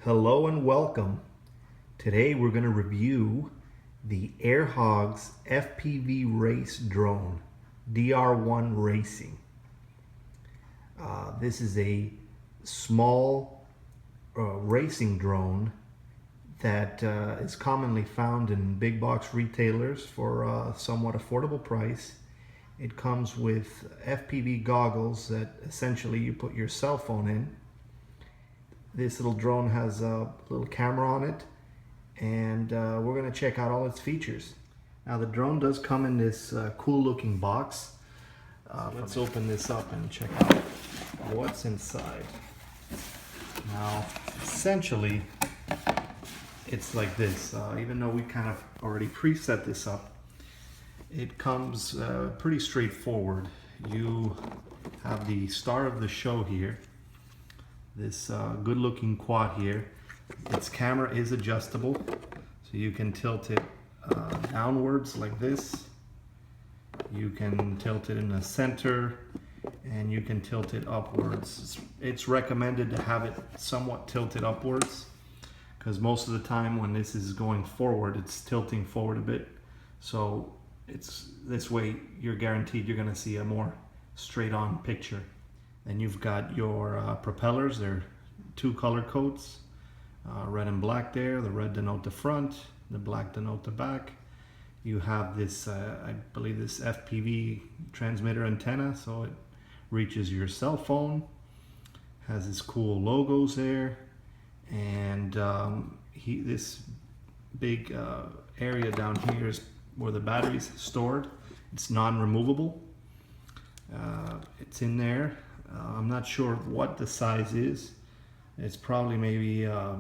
Hello and welcome. Today we're going to review the Hogs FPV race drone, DR1 Racing. This is a small racing drone that is commonly found in big box retailers for a somewhat affordable price. It comes with FPV goggles that essentially you put your cell phone in. This little drone has a little camera on it, and we're going to check out all its features. Now the drone does come in this cool looking box. Let's open this up and check out what's inside. Now essentially it's like this. Even though we kind of already preset this up, it comes pretty straightforward. You have the star of the show here, this good looking quad here. Its camera is adjustable, so you can tilt it downwards like this. You can tilt it in the center, and you can tilt it upwards. It's recommended to have it somewhat tilted upwards, because most of the time when this is going forward, it's tilting forward a bit. So it's this way you're guaranteed you're going to see a more straight on picture. Then you've got your propellers. They're two color codes, red and black there. The red denote the front, the black denote the back. You have this, I believe this FPV transmitter antenna, so it reaches your cell phone. Has this cool logos there, and this big area down here is where the battery's stored. It's non-removable. It's in there. I'm not sure what the size is. It's probably maybe a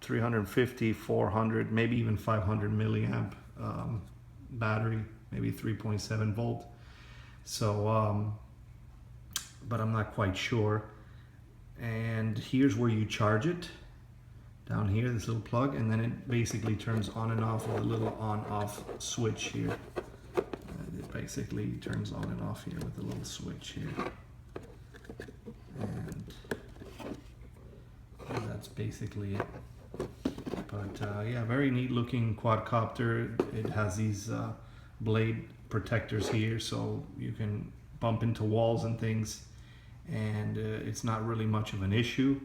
350, 400, maybe even 500 milliamp battery, maybe 3.7 volt. So, but I'm not quite sure. And here's where you charge it. Down here, this little plug, and then it basically turns on and off with a little on-off switch here. It basically turns on and off here with a little switch here. And that's basically it. But yeah, very neat looking quadcopter. It has these blade protectors here, so you can bump into walls and things, and it's not really much of an issue.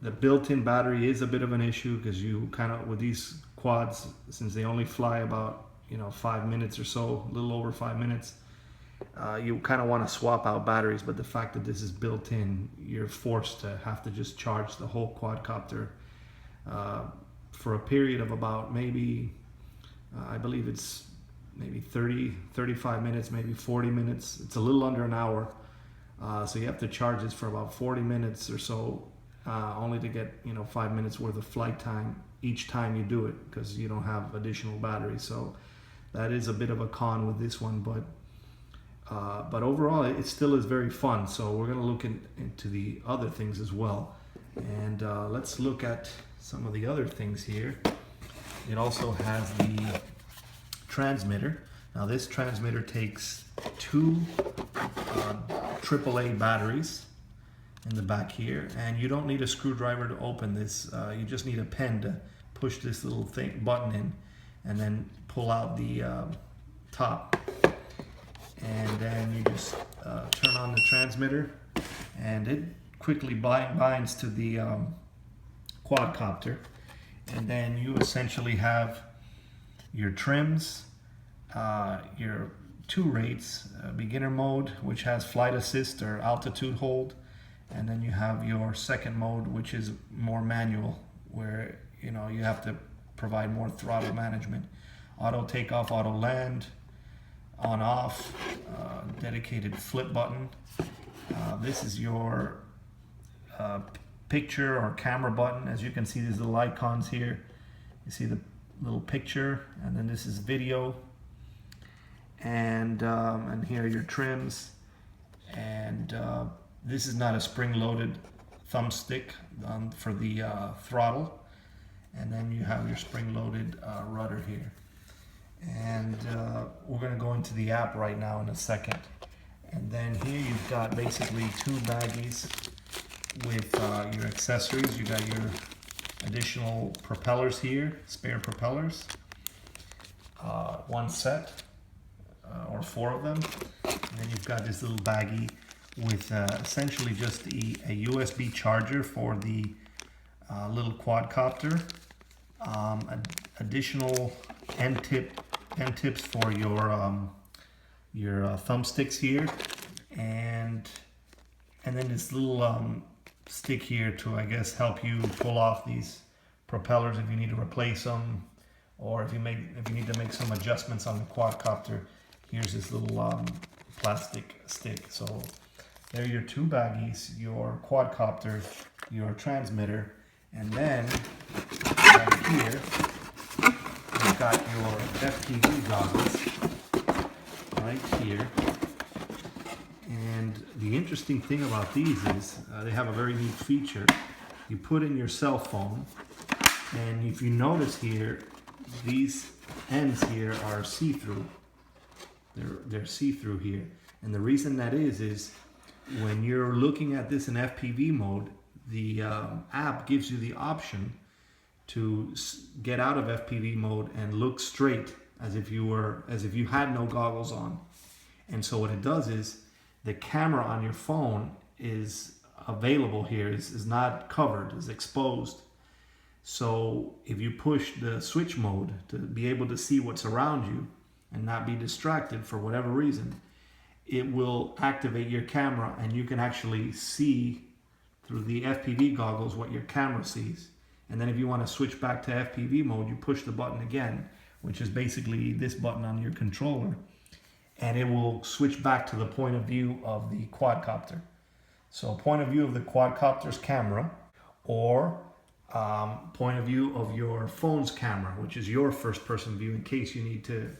The built-in battery is a bit of an issue, because you kind of, with these quads, since they only fly about 5 minutes or so, a little over 5 minutes, you kind of want to swap out batteries. But the fact that this is built in, you're forced to have to just charge the whole quadcopter for a period of about maybe I believe it's maybe 35 minutes, maybe 40 minutes. It's a little under an hour, so you have to charge this for about 40 minutes or so, only to get 5 minutes worth of flight time each time you do it, because you don't have additional batteries. So that is a bit of a con with this one, but overall it still is very fun. So we're going to look into the other things as well, and let's look at some of the other things here. It also has the transmitter. Now this transmitter takes two AAA batteries in the back here, and you don't need a screwdriver to open this. You just need a pen to push this little button in, and then pull out the top, and then you just turn on the transmitter, and it quickly binds to the quadcopter. And then you essentially have your trims, your two rates, beginner mode, which has flight assist or altitude hold, and then you have your second mode, which is more manual, where you have to provide more throttle management. Auto takeoff, auto land, on off, dedicated flip button. This is your picture or camera button. As you can see, these little icons here. You see the little picture, and then this is video, and here are your trims. And this is not a spring-loaded thumbstick for the throttle, and then you have your spring-loaded rudder here. And we're going to go into the app right now in a second. And then here you've got basically two baggies with your accessories. You got your additional propellers here, spare propellers, one set or four of them. And then you've got this little baggie with essentially just a USB charger for the little quadcopter, additional end tips for your thumbsticks here, and then this little stick here to, I guess, help you pull off these propellers if you need to replace them, or if you need to make some adjustments on the quadcopter. Here's this little plastic stick. So there are your two baggies, your quadcopter, your transmitter, and then right here you've got your FPV goggles right here. And the interesting thing about these is they have a very neat feature. You put in your cell phone, and if you notice here, these ends here are see-through. They're see-through here. And the reason that is when you're looking at this in FPV mode, the app gives you the option to get out of FPV mode and look straight as if you had no goggles on. And so what it does is the camera on your phone is available here, is not covered, is exposed. So if you push the switch mode to be able to see what's around you and not be distracted for whatever reason, it will activate your camera, and you can actually see through the FPV goggles what your camera sees. And then if you want to switch back to FPV mode, you push the button again, which is basically this button on your controller, and it will switch back to the point of view of the quadcopter. So point of view of the quadcopter's camera, or point of view of your phone's camera, which is your first person view in case you need to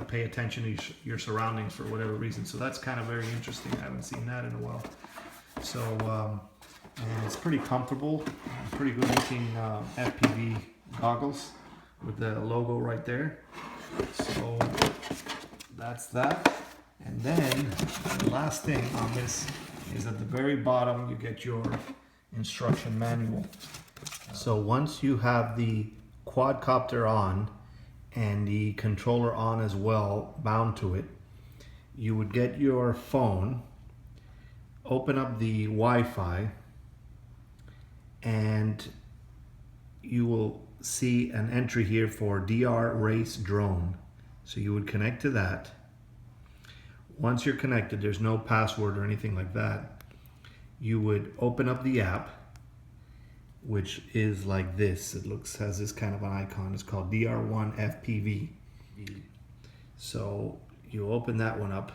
pay attention to your surroundings for whatever reason. So that's kind of very interesting. I haven't seen that in a while. So and it's pretty comfortable, pretty good looking FPV goggles with the logo right there. So that's that. And then the last thing on this is at the very bottom you get your instruction manual. So once you have the quadcopter on and the controller on as well, bound to it, you would get your phone, open up the Wi-Fi, and you will see an entry here for DR Race Drone. So you would connect to that. Once you're connected, there's no password or anything like that. You would open up the app, which is like this. It has this kind of an icon. It's called DR1 FPV. So you open that one up,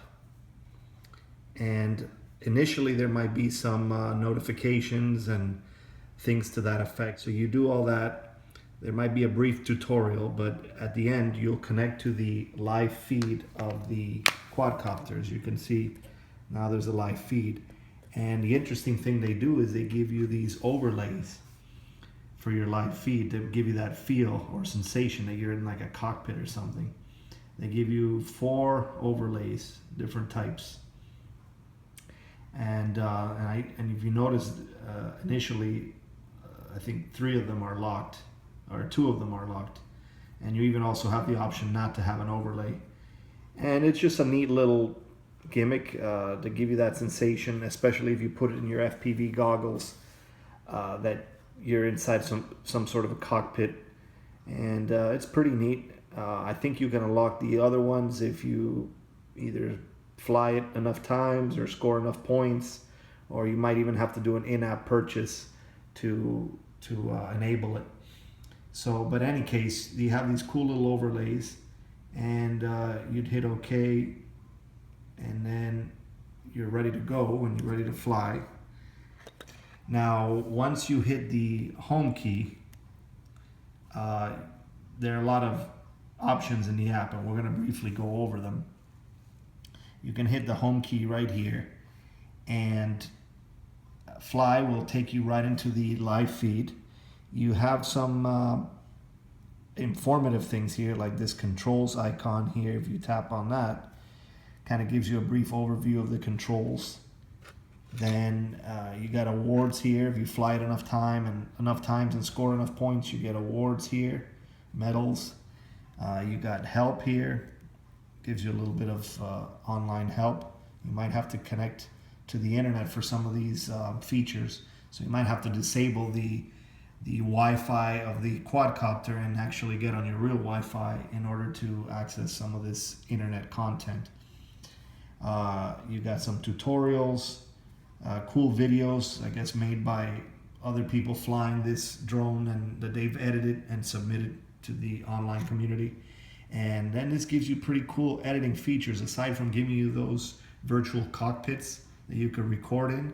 and initially there might be some notifications and things to that effect. So you do all that. There might be a brief tutorial, but at the end you'll connect to the live feed of the quadcopter. As you can see, now there's a live feed. And the interesting thing they do is they give you these overlays for your live feed to give you that feel or sensation that you're in like a cockpit or something. They give you 4 overlays, different types. And if you notice, initially, I think 3 of them are locked, or 2 of them are locked. And you even also have the option not to have an overlay. And it's just a neat little gimmick to give you that sensation, especially if you put it in your FPV goggles, that you're inside some sort of a cockpit. And it's pretty neat. I think you can unlock the other ones if you either fly it enough times or score enough points, or you might even have to do an in-app purchase to enable it. So, but in any case, you have these cool little overlays, and you'd hit OK, and then you're ready to go and you're ready to fly. Now, once you hit the home key, there are a lot of options in the app, and we're going to briefly go over them. You can hit the home key right here, and fly will take you right into the live feed. You have some informative things here, like this controls icon here. If you tap on that, Kind of gives you a brief overview of the controls. Then you got awards here. If you fly it enough times and score enough points, you get awards here, medals. You got help here. Gives you a little bit of online help. You might have to connect to the internet for some of these features. So you might have to disable the Wi-Fi of the quadcopter and actually get on your real Wi-Fi in order to access some of this internet content. You got some tutorials, cool videos, I guess, made by other people flying this drone and that they've edited and submitted to the online community. And then this gives you pretty cool editing features, aside from giving you those virtual cockpits that you can record in,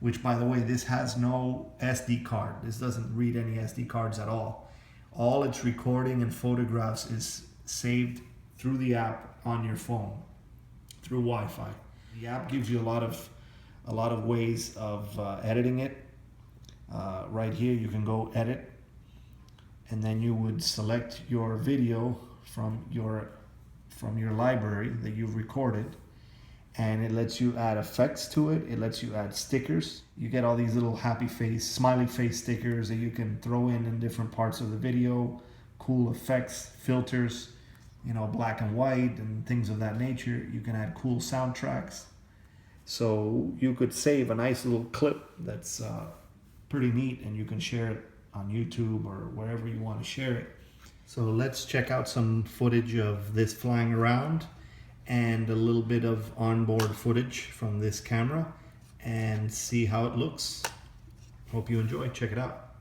which, by the way, this has no SD card. This doesn't read any SD cards at all. All its recording and photographs is saved through the app on your phone, through Wi-Fi. The app gives you a lot of ways of editing it. Right here you can go edit, and then you would select your video from your library that you've recorded, and it lets you add effects to it. It lets you add stickers. You get all these little happy face, smiley face stickers that you can throw in different parts of the video, cool effects, filters, you know, black and white and things of that nature. You can add cool soundtracks. So you could save a nice little clip that's pretty neat, and you can share it on YouTube or wherever you want to share it. So let's check out some footage of this flying around and a little bit of onboard footage from this camera and see how it looks. Hope you enjoy. Check it out.